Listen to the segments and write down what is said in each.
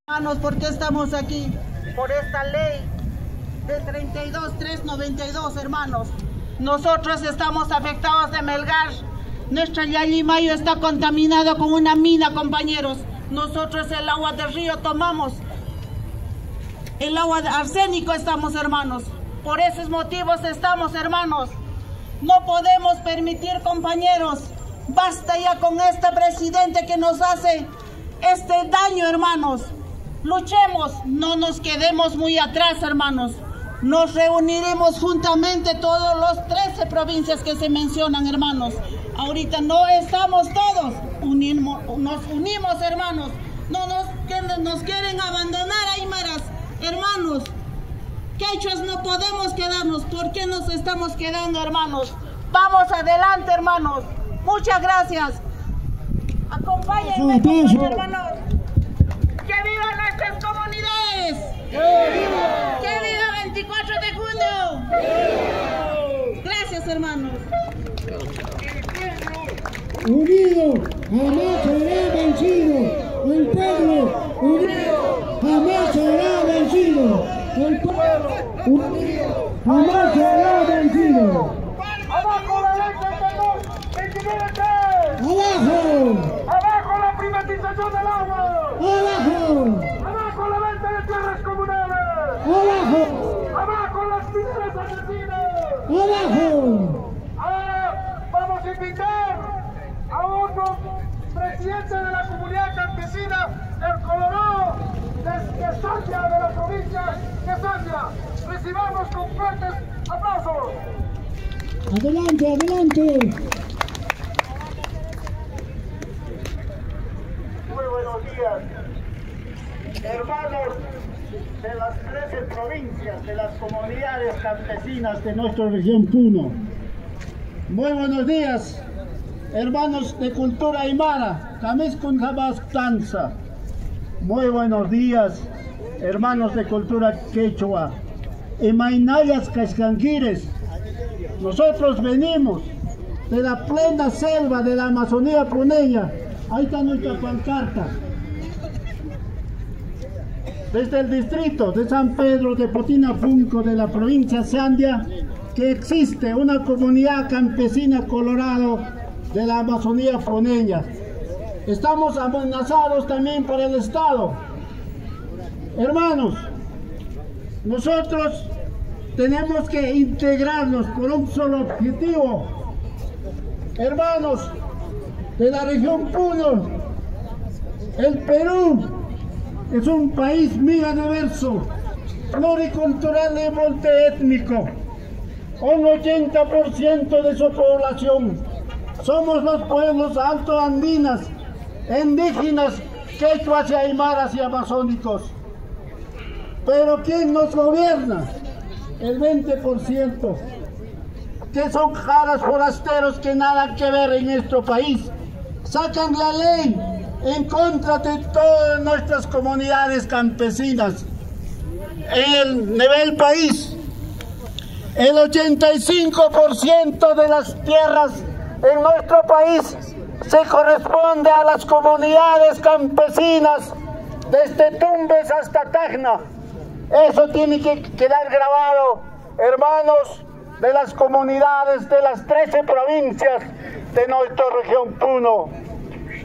Hermanos, ¿por qué estamos aquí? Por esta ley de 32.392, hermanos. Nosotros estamos afectados de Melgar. Nuestra Llayimayo está contaminada con una mina, compañeros. Nosotros el agua del río tomamos. El agua de arsénico estamos, hermanos. Por esos motivos estamos, hermanos. No podemos permitir, compañeros. Basta ya con este presidente que nos hace este daño, hermanos. Luchemos, no nos quedemos muy atrás, hermanos. Nos reuniremos juntamente todos los 13 provincias que se mencionan, hermanos. Ahorita no estamos todos, nos unimos, hermanos. No nos quieren abandonar, aymaras, hermanos. Quechuas, no podemos quedarnos. ¿Por qué nos estamos quedando, hermanos? Vamos adelante, hermanos. Muchas gracias. Acompáñenme, hermanos. ¡Que vivan nuestras comunidades! ¡Que viva 24 de junio! Gracias, hermanos. Unido jamás será vencido. El pueblo unido jamás será vencido. El pueblo unido jamás será vencido. ¡Abajo la ley 32! ¡Abajo! ¡Abajo la privatización del agua! ¡Abajo! ¡Abajo la venta de tierras comunales! ¡Abajo! ¡Abajo las mineras asesinas! ¡Abajo! Ahora vamos a invitar a otro presidente de la comunidad campesina, el Colorado de Sandia, de la provincia de Sandia. Recibamos con fuertes aplausos. ¡Adelante, adelante! Muy buenos días, hermanos de las 13 provincias, de las comunidades campesinas de nuestra región Puno. Muy buenos días, hermanos de cultura aymara, Camiscun Tanza. Muy buenos días, hermanos de cultura quechua, Emainayas Cascanquires. Nosotros venimos de la plena selva de la Amazonía puneña. Ahí está nuestra pancarta. Desde el distrito de San Pedro de Potinafunco de la provincia de Sandia, que existe una comunidad campesina colorado de la Amazonía puneña. Estamos amenazados también por el Estado. Hermanos, nosotros tenemos que integrarnos por un solo objetivo. Hermanos de la región Puno, el Perú es un país muy diverso, pluricultural y multiétnico. Un 80% de su población somos los pueblos altoandinas, indígenas, quechuas y aymaras y amazónicos. Pero ¿quién nos gobierna? El 20%, que son jaras forasteros que nada que ver en nuestro país. Sacan la ley en contra de todas nuestras comunidades campesinas. En el nivel país, el 85% de las tierras en nuestro país se corresponde a las comunidades campesinas, desde Tumbes hasta Tacna. Eso tiene que quedar grabado, hermanos de las comunidades de las 13 provincias de nuestra región Puno.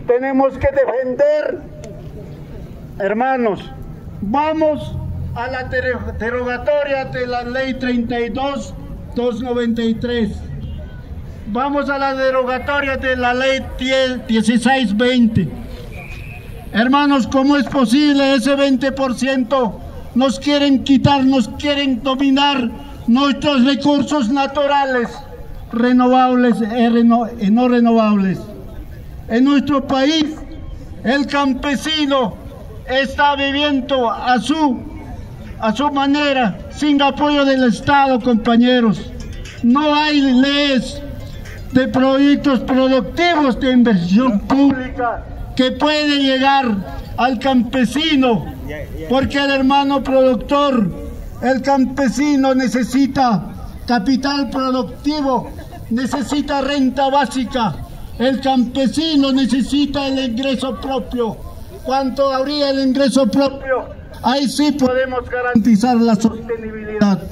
Tenemos que defender, hermanos. Vamos a la derogatoria de la ley 32.293. Vamos a la derogatoria de la ley 1620. Hermanos, ¿cómo es posible ese 20%? Nos quieren quitar, nos quieren dominar nuestros recursos naturales, renovables y no renovables. En nuestro país, el campesino está viviendo a su manera, sin apoyo del Estado, compañeros. No hay leyes de proyectos productivos de inversión pública que pueden llegar al campesino, porque el hermano productor, el campesino necesita capital productivo, necesita renta básica, el campesino necesita el ingreso propio, cuánto habría el ingreso propio, ahí sí podemos garantizar la sostenibilidad.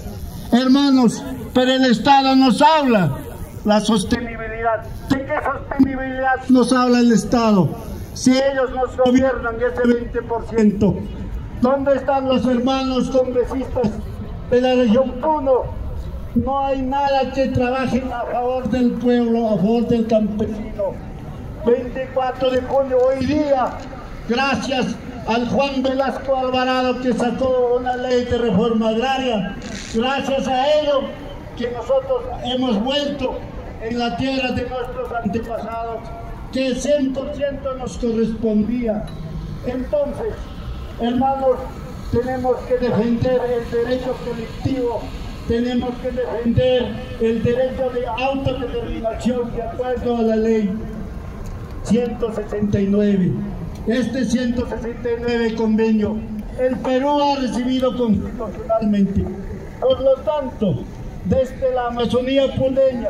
Hermanos, pero el Estado nos habla la sostenibilidad. ¿De qué sostenibilidad nos habla el Estado? Si ellos nos gobiernan ese 20%, ¿dónde están los hermanos congresistas de la región Puno? No hay nada que trabajen a favor del pueblo, a favor del campesino. 24 de junio, hoy día, gracias al Juan Velasco Alvarado que sacó una ley de reforma agraria, gracias a ello que nosotros hemos vuelto en la tierra de nuestros antepasados, que 100% nos correspondía. Entonces, hermanos, tenemos que defender el derecho colectivo, tenemos que defender el derecho de autodeterminación de acuerdo a la ley 169. Este 169 convenio, el Perú ha recibido constitucionalmente. Por lo tanto, desde la Amazonía puneña,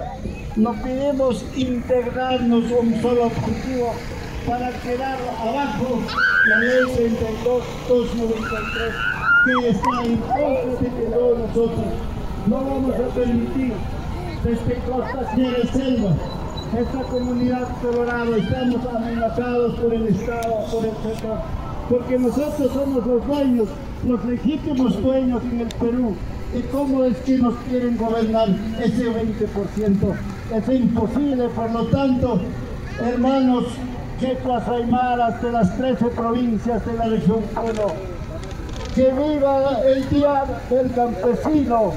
nos pedimos integrarnos a un solo objetivo para quedar abajo la ley 32-293, que está en contra de todos nosotros. No vamos a permitir desde Costa Sierra Selva, esta comunidad colorada, estamos amenazados por el Estado, por el sector, porque nosotros somos los dueños, los legítimos dueños en el Perú. ¿Y cómo es que nos quieren gobernar ese 20%? Es imposible. Por lo tanto, hermanos quechuas aymaras de las 13 provincias de la región Puno, que viva el Día del Campesino,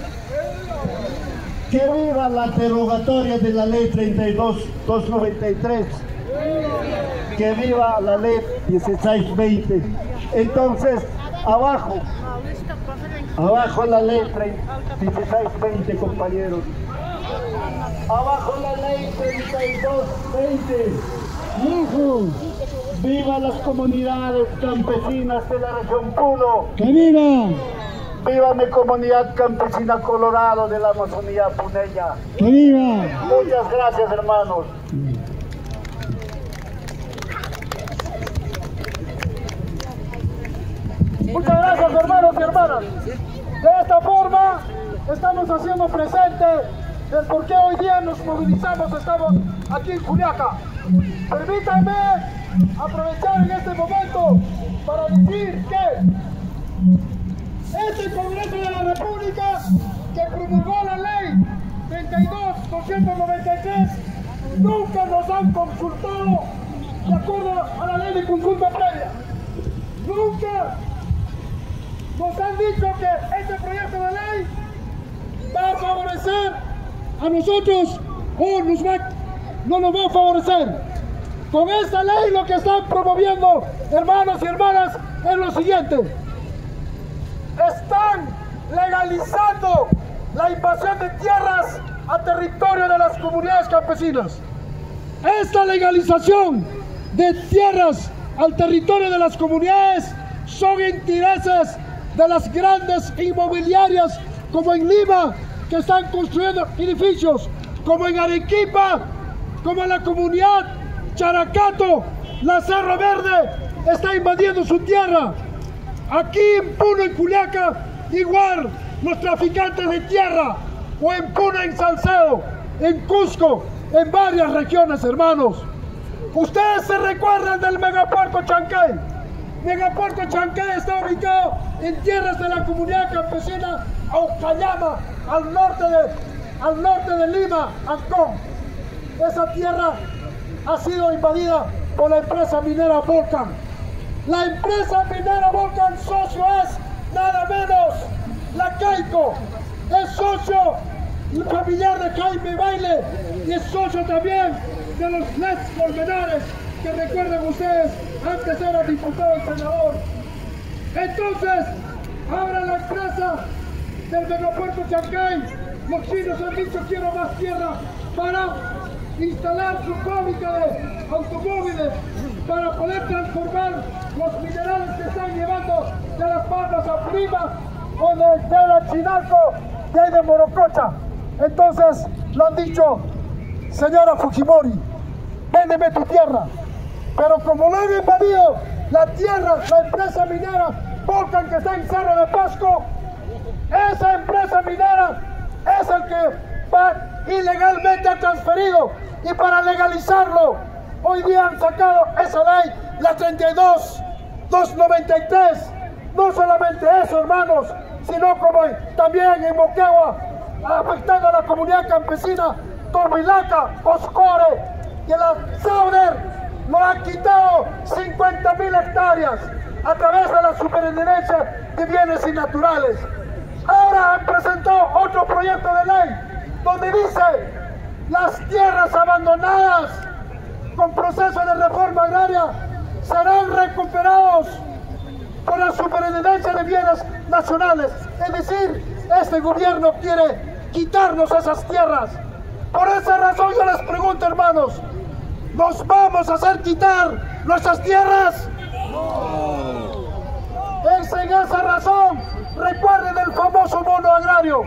que viva la derogatoria de la ley 32-293, que viva la ley 1620. Entonces, abajo la ley 1620, compañeros. Abajo la ley 3220. Viva las comunidades campesinas de la región Puno. ¡Que viva! Viva mi comunidad campesina Colorado de la Amazonía puneña. ¡Que viva! Muchas gracias, hermanos. Muchas gracias, hermanos y hermanas. De esta forma estamos haciendo presente el por qué hoy día nos movilizamos, estamos aquí en Juliaca. Permítanme aprovechar en este momento para decir que este Congreso de la República que promulgó la ley 32-293 nunca nos han consultado de acuerdo a la ley de consulta previa. Nunca nos han dicho que este proyecto de ley va a favorecer a nosotros o no nos va a favorecer. Con esta ley lo que están promoviendo, hermanos y hermanas, es lo siguiente. Están legalizando la invasión de tierras a territorio de las comunidades campesinas. Esta legalización de tierras al territorio de las comunidades son intereses de las grandes inmobiliarias, como en Lima, que están construyendo edificios, como en Arequipa, como en la comunidad Characato, la Cerro Verde está invadiendo su tierra. Aquí en Puno, en Juliaca, igual los traficantes de tierra, o en Puno, en Salcedo, en Cusco, en varias regiones, hermanos. Ustedes se recuerdan del megapuerto Chancay. Megapuerto Chancay está ubicado en tierras de la comunidad campesina Aucayama, al norte de Lima, Ancón. Esa tierra ha sido invadida por la empresa minera Volcan. La empresa minera Volcan, socio es nada menos la Caico, es socio familiar de Jaime Baile y es socio también de los Lets Colmenares, que recuerden ustedes, antes era diputado y senador. Entonces, ahora la empresa del megapuerto Chancay, los chinos han dicho quiero más tierra para instalar su fábrica de automóviles, para poder transformar los minerales que están llevando de las Pampas a Prima o de la Chinalco y ahí de Morococha. Entonces lo han dicho, señora Fujimori, véndeme tu tierra. Pero como lo han invadido la tierra, la empresa minera Volcan que está en Cerro de Pasco, esa empresa minera es el que ilegalmente ha transferido, y para legalizarlo hoy día han sacado esa ley, la 32-293. No solamente eso, hermanos, sino como también en Moquegua, afectando a la comunidad campesina, Tomilaca, Oscore, que la Sauder lo ha quitado 50.000 hectáreas a través de la Superintendencia de Bienes y Naturales. Ahora han presentado otro proyecto de ley donde dice las tierras abandonadas con proceso de reforma agraria serán recuperados por la Superintendencia de Bienes Nacionales. Es decir, este gobierno quiere quitarnos esas tierras. Por esa razón yo les pregunto, hermanos, ¿nos vamos a hacer quitar nuestras tierras? Es en esa razón, recuerden el famoso bono agrario.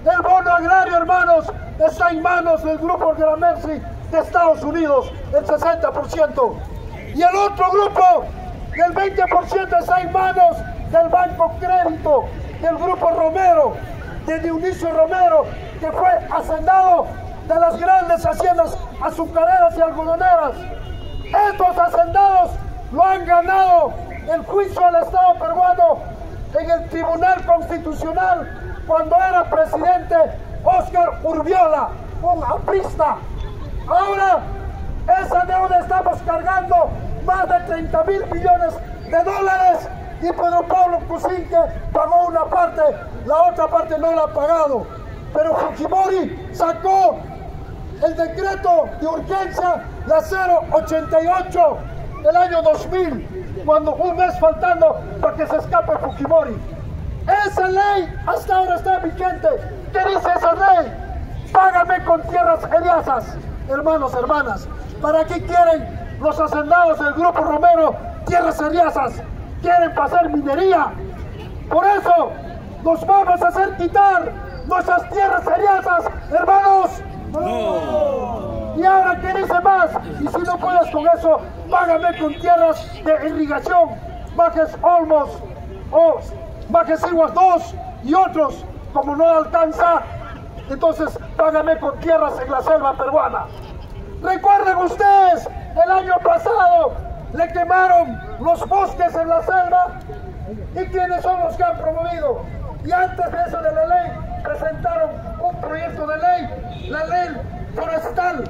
El bono agrario, hermanos, está en manos del grupo de la Mercy de Estados Unidos, el 60%. Y el otro grupo, el 20%, está en manos del Banco Crédito, del grupo Romero, de Dionisio Romero, que fue hacendado de las grandes haciendas azucareras y algodoneras. Estos hacendados lo han ganado el juicio al Estado peruano en el Tribunal Constitucional cuando era presidente Óscar Urbiola, un aprista. Ahora esa deuda estamos cargando más de 30.000 millones de dólares y Pedro Pablo Kuczynski pagó una parte, la otra parte no la ha pagado. Pero Fujimori sacó el decreto de urgencia, la 088 del año 2000, cuando un mes faltando para que se escape Fujimori. Esa ley hasta ahora está vigente. ¿Qué dice esa ley? Págame con tierras heriazas. Hermanos, hermanas, ¿para qué quieren los hacendados del Grupo Romero tierras heriazas? Quieren pasar minería. Por eso nos vamos a hacer quitar nuestras tierras heriazas, hermanos. No. Y ahora, ¿qué dice más? Y si no puedes con eso, págame con tierras de irrigación, Bajes Olmos o Bajes Iguas 2 y otros. Como no alcanza, entonces págame con tierras en la selva peruana. Recuerden ustedes, el año pasado le quemaron los bosques en la selva. ¿Y quiénes son los que han promovido? Y antes de eso de la ley, presentaron un proyecto de ley, la ley forestal.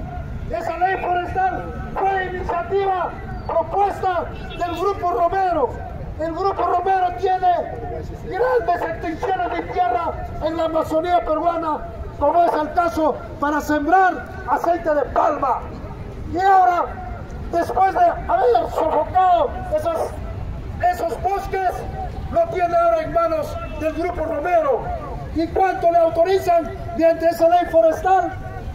Esa ley forestal fue iniciativa, propuesta del Grupo Romero. El Grupo Romero tiene grandes extensiones de tierra en la Amazonía peruana, como es el caso para sembrar aceite de palma. Y ahora, después de haber sofocado esos bosques, lo tiene ahora en manos del Grupo Romero. ¿Y cuánto le autorizan mediante esa ley forestal?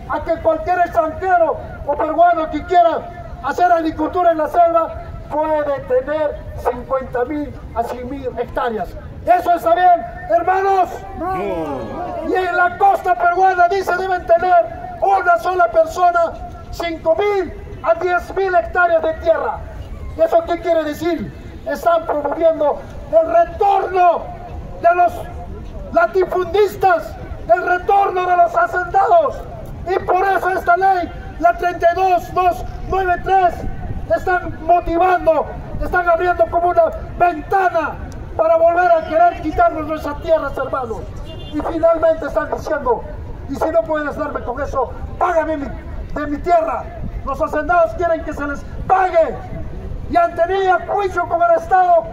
A que cualquier extranjero o peruano que quiera hacer agricultura en la selva puede tener 50.000 a 100.000 hectáreas. ¿Eso está bien, hermanos? No. Y en la costa peruana dice deben tener una sola persona 5.000 a 10.000 hectáreas de tierra. ¿Eso qué quiere decir? Están promoviendo el retorno de los latifundistas, el retorno de los hacendados. Y por eso esta ley, la 32-293, están motivando, están abriendo como una ventana para volver a querer quitarnos nuestras tierras, hermanos. Y finalmente están diciendo, y si no puedes darme con eso, págame de mi tierra. Los hacendados quieren que se les pague. Y han tenido juicio con el Estado.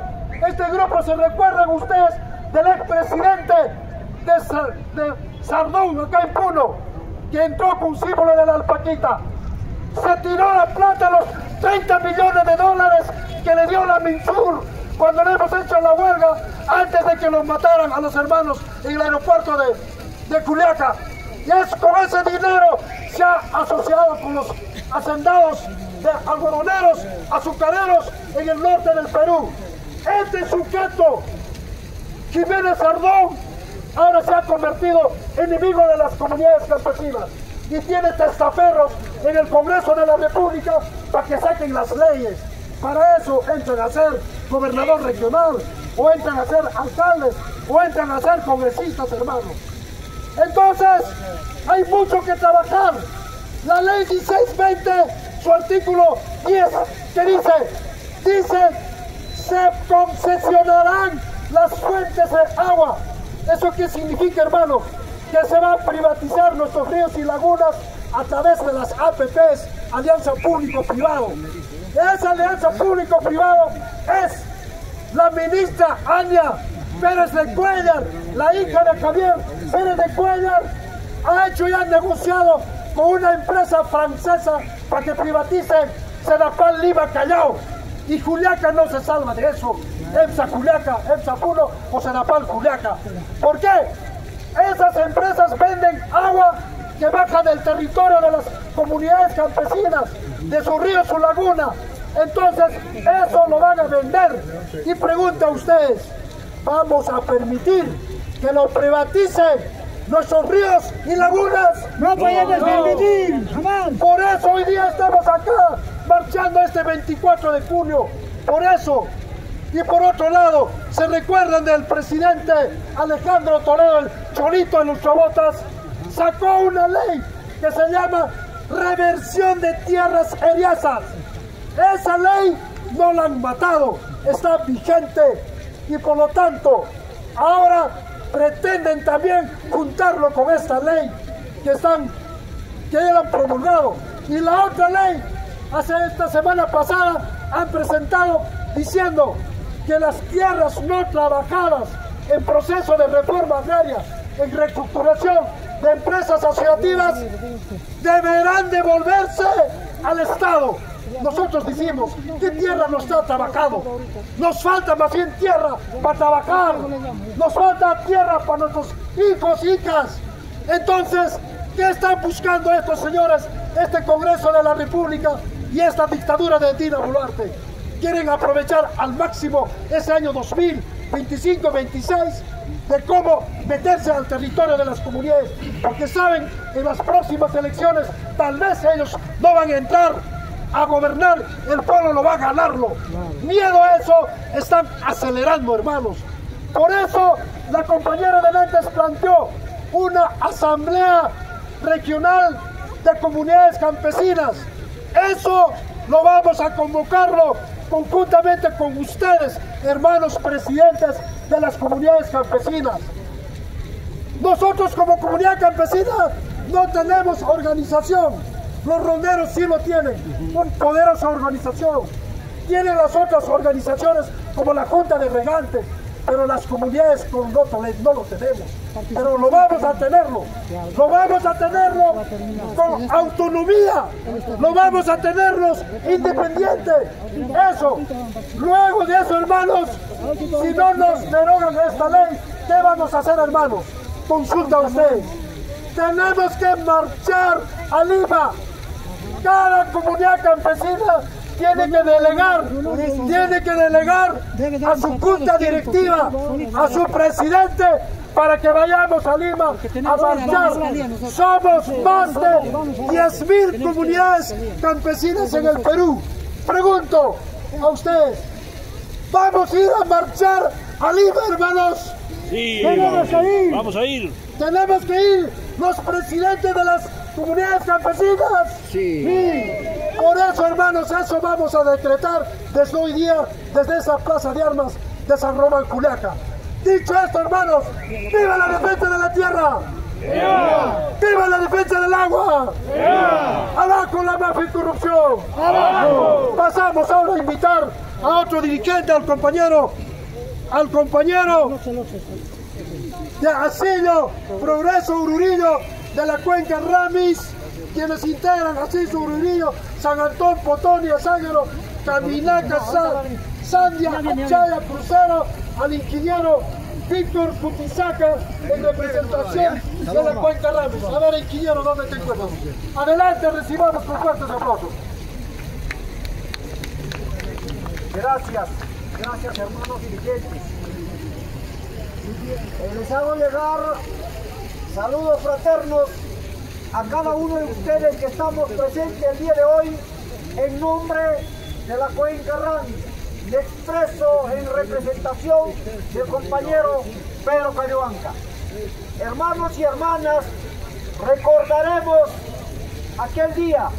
Este grupo, se recuerdan ustedes del expresidente de Sardón, acá en Puno, que entró con un símbolo de la alpaquita. Se tiró la plata, los 30 millones de dólares que le dio la Minsur cuando le hemos hecho la huelga antes de que los mataran a los hermanos en el aeropuerto de Culiaca. Y es con ese dinero se ha asociado con los hacendados de algodoneros, azucareros en el norte del Perú. Este sujeto, Jiménez Sardón, ahora se ha convertido en enemigo de las comunidades campesinas y tiene testaferros en el Congreso de la República para que saquen las leyes. para eso entran a ser gobernador regional, o entran a ser alcaldes, o entran a ser congresistas, hermanos. Entonces, hay mucho que trabajar. La ley 1620, su artículo 10, que dice, se concesionarán las fuentes de agua. ¿Eso qué significa, hermano? Que se va a privatizar nuestros ríos y lagunas a través de las APPs, Alianza Público-Privado. Esa alianza público-privado es la ministra Ania Pérez de Cuellar, la hija de Javier Pérez de Cuellar, ha hecho y ha negociado con una empresa francesa para que privatice Sedapal Lima Callao. Y Juliaca no se salva de eso. EMSA Juliaca, EMSA Puno o Sedapal Juliaca. ¿Por qué? Esas empresas venden agua que baja del territorio de las comunidades campesinas, de su río, su laguna. Entonces, eso lo van a vender. Y pregunto a ustedes, ¿vamos a permitir que lo privaticen nuestros ríos y lagunas? No podemos permitir, jamás. Por eso hoy día estamos acá, marchando este 24 de junio. Por eso. Y por otro lado, ¿se recuerdan del presidente Alejandro Toledo, el Cholito de Luchabotas? Sacó una ley que se llama reversión de tierras eriazas. Esa ley no la han matado, está vigente. Y por lo tanto, ahora pretenden también juntarlo con esta ley que ya han promulgado. Y la otra ley, esta semana pasada, han presentado diciendo que las tierras no trabajadas en proceso de reforma agraria, en reestructuración de empresas asociativas, deberán devolverse al Estado. Nosotros decimos, ¿qué tierra no está trabajado? Nos falta más bien tierra para trabajar, nos falta tierra para nuestros hijos, hijas. Entonces, ¿qué están buscando estos señores, este Congreso de la República y esta dictadura de Dina Boluarte? Quieren aprovechar al máximo ese año 2025-26 de cómo meterse al territorio de las comunidades, porque saben, en las próximas elecciones tal vez ellos no van a entrar a gobernar, el pueblo lo va a ganarlo. Miedo a eso están acelerando, hermanos. Por eso la compañera de Lentes planteó una asamblea regional de comunidades campesinas. Eso lo vamos a convocarlo conjuntamente con ustedes, hermanos presidentes de las comunidades campesinas. Nosotros como comunidad campesina no tenemos organización. Los ronderos sí lo tienen, una poderosa organización. Tienen las otras organizaciones como la Junta de Regantes, pero las comunidades con no lo tenemos. Pero lo vamos a tenerlo. Lo vamos a tenerlo con autonomía. Lo vamos a tenerlos independientes. Eso. Luego de eso, hermanos, si no nos derogan esta ley, ¿qué vamos a hacer, hermanos? Consulta a ustedes. Tenemos que marchar a Lima. Cada comunidad campesina tiene que delegar a su junta directiva, a su presidente, para que vayamos a Lima a marchar. Somos más de 10.000 comunidades campesinas en el Perú. Pregunto a ustedes, ¿vamos a ir a marchar a Lima, hermanos? Sí, vamos a ir. Tenemos que ir los presidentes de las comunidades campesinas. Sí. Por eso, hermanos, eso vamos a decretar desde hoy día, desde esa plaza de armas de San Román, Juliaca. Dicho esto, hermanos, ¡viva la defensa de la tierra! ¡Viva! ¡Viva la defensa del agua! ¡Viva! ¡Abajo la mafia y corrupción! ¡Abajo! Pasamos ahora a invitar a otro dirigente, al compañero de Asillo, Progreso Ururillo, de la cuenca Ramis, quienes integran Asillo, Ururillo, San Antón, Potonia, Sángaro, Caminaca, Sandia, Achaya, Crucero, al ingeniero Víctor Putizaca, en representación de la cuenca Ramis. A ver, ingeniero, ¿dónde te encuentras? Adelante, recibamos con fuertes aplausos. Gracias hermanos dirigentes. Les hago llegar saludos fraternos a cada uno de ustedes que estamos presentes el día de hoy en nombre de la Cuenca RAN, me expreso en representación del compañero Pedro Cayoanca. Hermanos y hermanas, recordaremos aquel día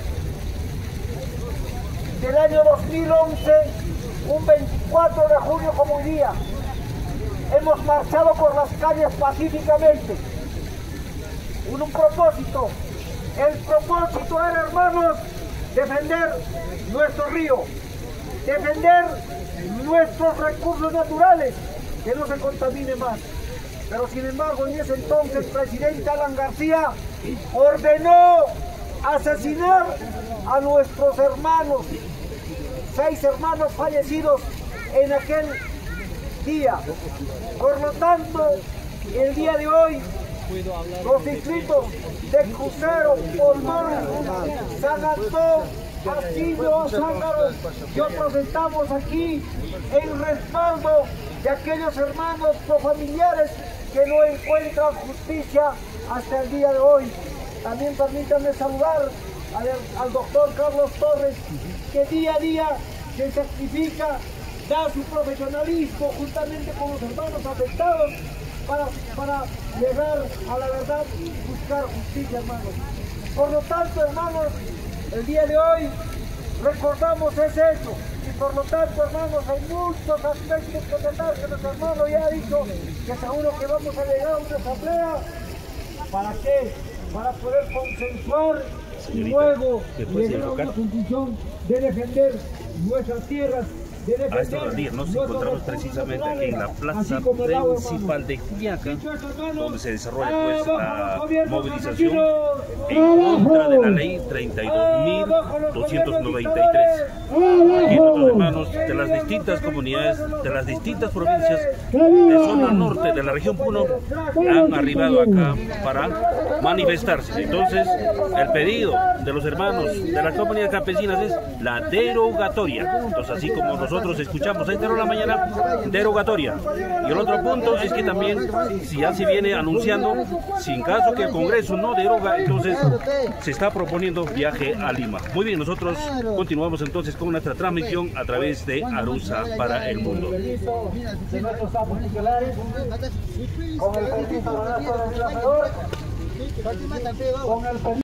del año 2011, un 24 de junio como hoy día. Hemos marchado por las calles pacíficamente, con un propósito. El propósito era, hermanos, defender nuestro río, defender nuestros recursos naturales, que no se contamine más. Pero sin embargo, en ese entonces el presidente Alan García ordenó asesinar a nuestros hermanos, 6 hermanos fallecidos en aquel día. Por lo tanto, el día de hoy, los distritos de Crucero, Olmón, San Antón, Castillo, Zángaro y otros estamos aquí en respaldo de aquellos hermanos o familiares que no encuentran justicia hasta el día de hoy. También permítanme saludar al doctor Carlos Torres, que día a día se sacrifica, da su profesionalismo juntamente con los hermanos afectados para llegar a la verdad y buscar justicia, hermanos. Por lo tanto, hermanos, el día de hoy recordamos ese hecho y por lo tanto, hermanos, hay muchos aspectos que tratar, que nuestro hermano ya ha dicho que seguro que vamos a llegar a una asamblea. ¿Para qué? Para poder consensuar y luego llegar a una conclusión de defender nuestras tierras. A estos días nos encontramos precisamente aquí en la plaza principal de Juliaca, donde se desarrolla pues la movilización en contra de la ley 32.293. Aquí nuestros hermanos de las distintas comunidades, de las distintas provincias de zona norte de la región Puno han arribado acá para manifestarse. Entonces, el pedido de los hermanos de las comunidades campesinas es la derogatoria. Entonces, así como nosotros escuchamos a esta hora de la mañana, derogatoria. Y el otro punto es que también, si ya se viene anunciando, si en caso que el Congreso no deroga, entonces se está proponiendo viaje a Lima. Muy bien, nosotros continuamos entonces con nuestra transmisión a través de Arusa para el mundo. Con el